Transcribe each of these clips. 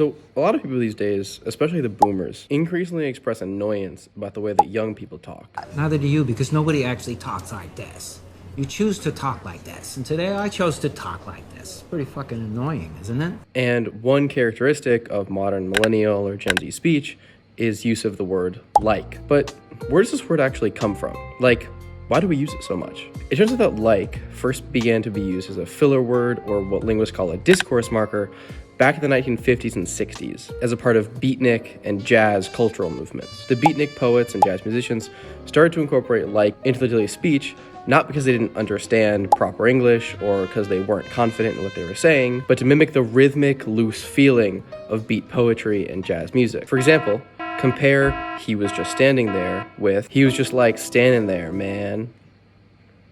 So, a lot of people these days, especially the boomers, increasingly express annoyance about the way that young people talk. Neither do you, because nobody actually talks like this. You choose to talk like this, and today I chose to talk like this. Pretty fucking annoying, isn't it? And one characteristic of modern millennial or Gen Z speech is use of the word like. But where does this word actually come from? Like, why do we use it so much? It turns out that like first began to be used as a filler word, or what linguists call a discourse marker, back in the 1950s and 60s as a part of beatnik and jazz cultural movements. The beatnik poets and jazz musicians started to incorporate like into their daily speech, not because they didn't understand proper English or because they weren't confident in what they were saying, but to mimic the rhythmic, loose feeling of beat poetry and jazz music. For example, compare "he was just standing there" with "he was just like standing there, man."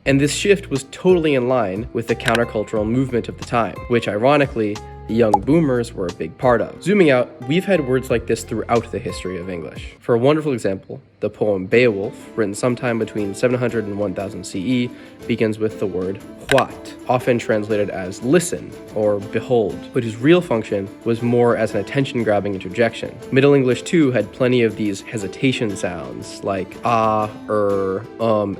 And this shift was totally in line with the countercultural movement of the time, which ironically, the young boomers were a big part of. Zooming out, we've had words like this throughout the history of English. For a wonderful example, the poem Beowulf, written sometime between 700 and 1000 CE, begins with the word "what," often translated as listen or behold, but whose real function was more as an attention-grabbing interjection. Middle English too had plenty of these hesitation sounds like ah,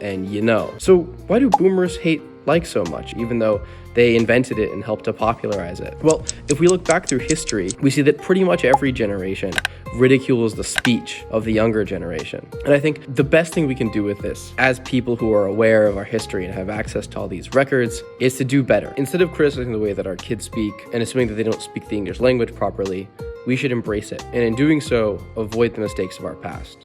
and you know. So why do boomers hate like so much, even though they invented it and helped to popularize it? Well, if we look back through history, we see that pretty much every generation ridicules the speech of the younger generation. And I think the best thing we can do with this, as people who are aware of our history and have access to all these records, is to do better. Instead of criticizing the way that our kids speak and assuming that they don't speak the English language properly, we should embrace it, and in doing so, avoid the mistakes of our past.